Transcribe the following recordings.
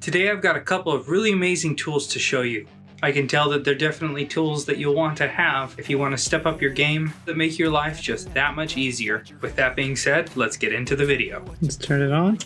Today I've got a couple of really amazing tools to show you. I can tell that they're definitely tools that you'll want to have if you want to step up your game that make your life just that much easier. With that being said, let's get into the video. Let's turn it on.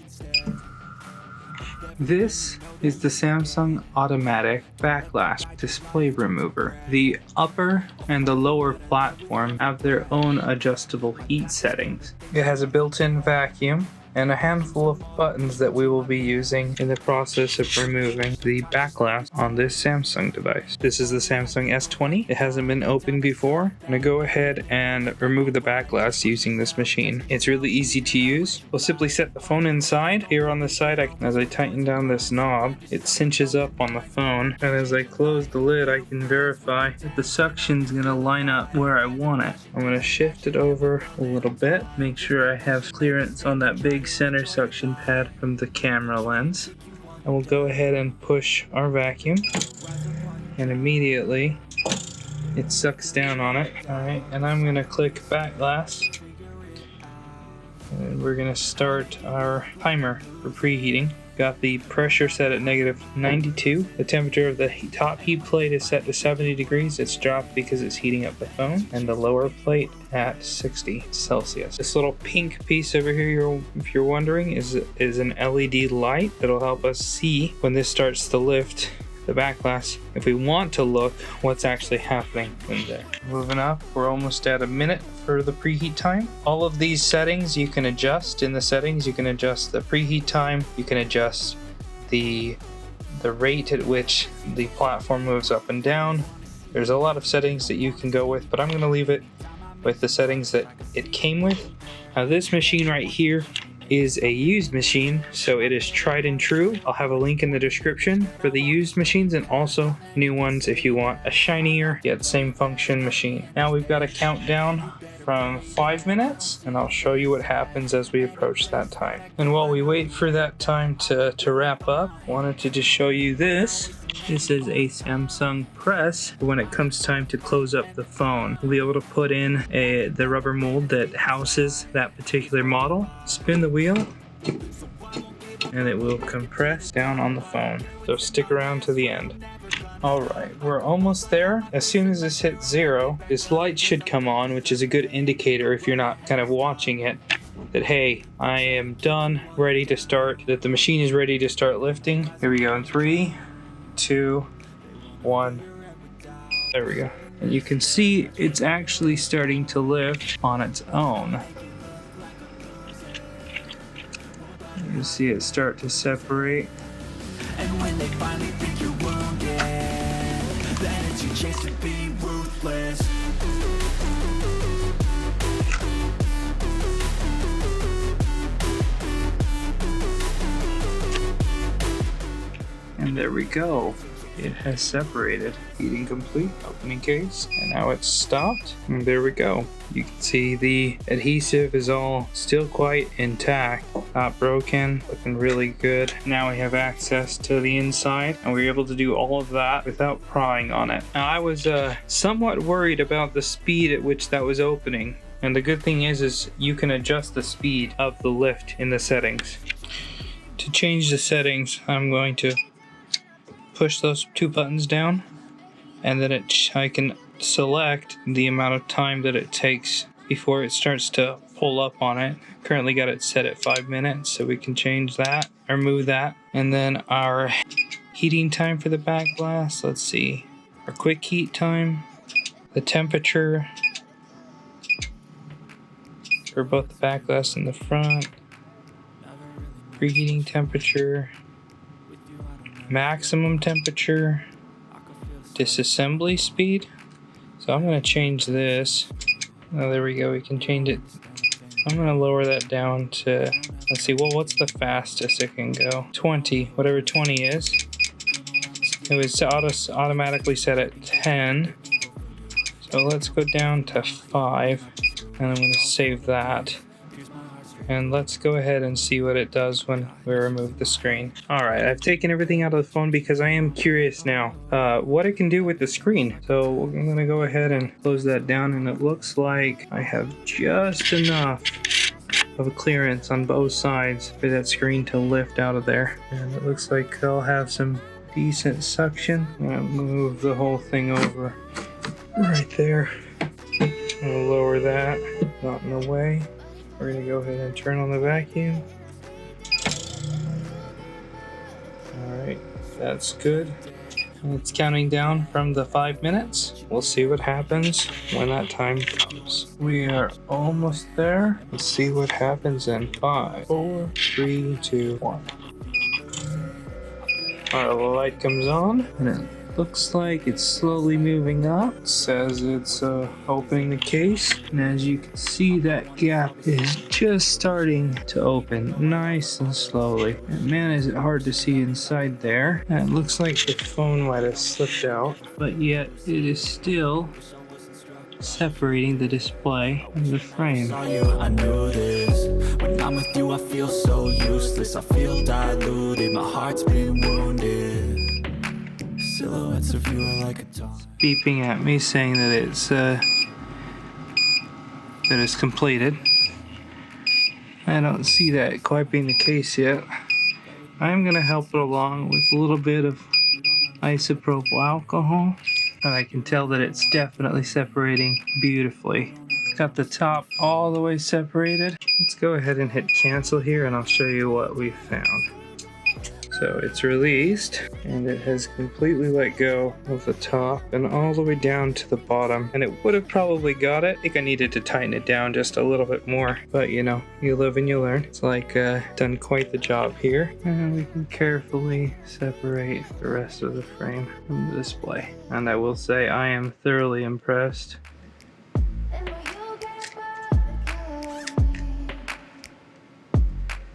This is the Samsung Automatic Backglass Display Remover. The upper and the lower platform have their own adjustable heat settings. It has a built-in vacuum and a handful of buttons that we will be using in the process of removing the backglass on this Samsung device. This is the Samsung S20. It hasn't been opened before. I'm gonna go ahead and remove the backglass using this machine. It's really easy to use. We'll simply set the phone inside. Here on the side, as I tighten down this knob, it cinches up on the phone. And as I close the lid, I can verify that the suction's gonna line up where I want it. I'm gonna shift it over a little bit, make sure I have clearance on that big center suction pad from the camera lens. And we'll go ahead and push our vacuum, and immediately it sucks down on it. Alright, and I'm gonna click backglass, and we're gonna start our timer for preheating. Got the pressure set at -92. The temperature of the top heat plate is set to 70 degrees. It's dropped because it's heating up the phone. And the lower plate at 60 Celsius. This little pink piece over here, if you're wondering, is an LED light that'll help us see when this starts to lift the backglass if we want to look what's actually happening in there. Moving up, we're almost at a minute for the preheat time. All of these settings you can adjust. In the settings you can adjust the preheat time, you can adjust the rate at which the platform moves up and down. There's a lot of settings that you can go with, but I'm going to leave it with the settings that it came with. Now this machine right here is a used machine, so it is tried and true. I'll have a link in the description for the used machines and also new ones if you want a shinier yet same function machine. Now we've got a countdown from 5 minutes, and I'll show you what happens as we approach that time. And while we wait for that time to wrap up, I wanted to just show you this. This is a Samsung press. When it comes time to close up the phone, we'll be able to put in the rubber mold that houses that particular model. Spin the wheel, and it will compress down on the phone. So stick around to the end. Alright, we're almost there. As soon as this hits 0, this light should come on, which is a good indicator if you're not kind of watching it, that hey, I am done, ready to start, that the machine is ready to start lifting. Here we go in 3, 2, 1. There we go. And you can see it's actually starting to lift on its own. You can see it start to separate. And when they finally think you're wounded, then it's your chance to be ruthless. And there we go. It has separated. Heating complete, opening case, and now it's stopped. And there we go. You can see the adhesive is all still quite intact, not broken, looking really good. Now we have access to the inside, and we were able to do all of that without prying on it. Now I was somewhat worried about the speed at which that was opening. And the good thing is you can adjust the speed of the lift in the settings. To change the settings, I'm going to push those 2 buttons down, and then I can select the amount of time that it takes before it starts to pull up on it. Currently got it set at 5 minutes, so we can change that or move that. And then our heating time for the backglass, let's see, our quick heat time, the temperature for both the backglass and the front, preheating temperature, maximum temperature, disassembly speed. So I'm going to change this. Oh, there we go, we can change it. I'm going to lower that down to, let's see, well, what's the fastest it can go? 20, whatever 20 is. It was automatically set at 10. So let's go down to 5, and I'm going to save that. And let's go ahead and see what it does when we remove the screen. Alright, I've taken everything out of the phone because I am curious now what it can do with the screen. So I'm going to go ahead and close that down, and it looks like I have just enough of clearance on both sides for that screen to lift out of there. And it looks like I'll have some decent suction. I'm gonna move the whole thing over right there. I'll lower that, not in the way. We're gonna go ahead and turn on the vacuum. Alright, that's good. It's counting down from the 5 minutes. We'll see what happens when that time comes. We are almost there. Let's see what happens in 5, 4, 3, 2, 1. Our light comes on, and it looks like it's slowly moving up. It says it's opening the case, and as you can see, that gap is just starting to open nice and slowly. And man, is it hard to see inside there. And it looks like the phone might have slipped out, but yet it is still separating the display and the frame. I knew this. When I'm with you, I feel so useless. I feel diluted. My heart's been wounded. Silhouettes of you are like a dawn. Beeping at me saying that it's completed. I don't see that quite being the case yet. I'm gonna help it along with a little bit of isopropyl alcohol, and I can tell that it's definitely separating beautifully. Got the top all the way separated. Let's go ahead and hit cancel here, and I'll show you what we found. So it's released, and it has completely let go of the top and all the way down to the bottom, and it would have probably got it. I think I needed to tighten it down just a little bit more, but you know, you live and you learn. It's like done quite the job here, and we can carefully separate the rest of the frame from the display. And I will say I am thoroughly impressed.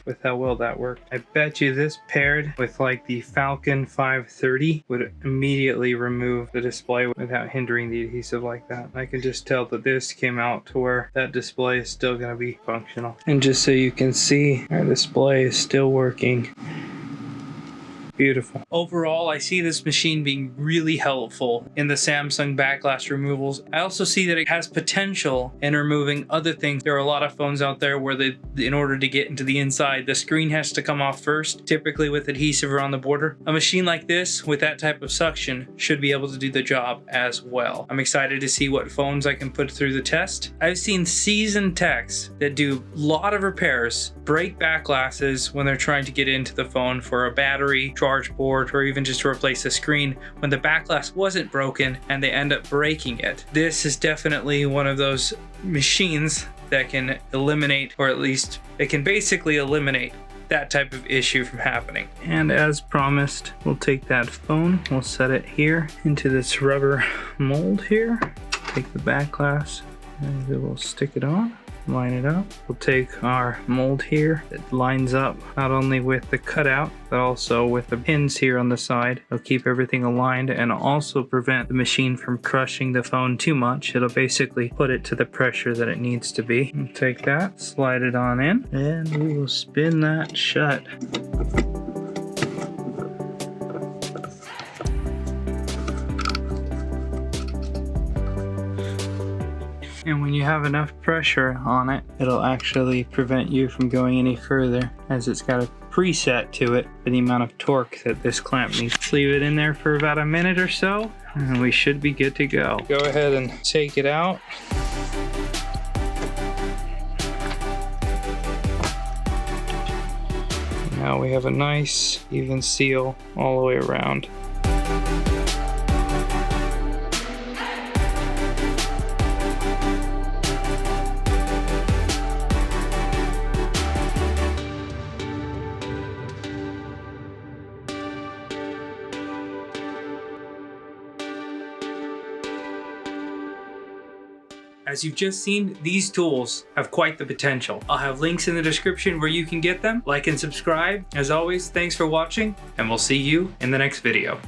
With how well that worked. I bet you this paired with like the Falcon 530 would immediately remove the display without hindering the adhesive like that. I can just tell that this came out to where that display is still going to be functional. And just so you can see, our display is still working. Beautiful. Overall, I see this machine being really helpful in the Samsung backlash removals. I also see that it has potential in removing other things. There are a lot of phones out there where in order to get into the inside, the screen has to come off first, typically with adhesive around the border. A machine like this with that type of suction should be able to do the job as well. I'm excited to see what phones I can put through the test. I've seen seasoned techs that do a lot of repairs, break back glasses when they're trying to get into the phone for a battery, charge board, or even just to replace the screen when the back glass wasn't broken and they end up breaking it. This is definitely one of those machines that can eliminate, or at least it can basically eliminate that type of issue from happening. And as promised, we'll take that phone, we'll set it here into this rubber mold here, take the back glass, and we will stick it on. Line it up. We'll take our mold here that lines up not only with the cutout but also with the pins here on the side. It'll keep everything aligned and also prevent the machine from crushing the phone too much. It'll basically put it to the pressure that it needs to be. We'll take that, slide it on in, and we will spin that shut. And when you have enough pressure on it, it'll actually prevent you from going any further, as it's got a preset to it for the amount of torque that this clamp needs. Let's leave it in there for about a minute or so, and we should be good to go. Go ahead and take it out. Now we have a nice even seal all the way around. As you've just seen, these tools have quite the potential. I'll have links in the description where you can get them. Like and subscribe. As always, thanks for watching, and we'll see you in the next video.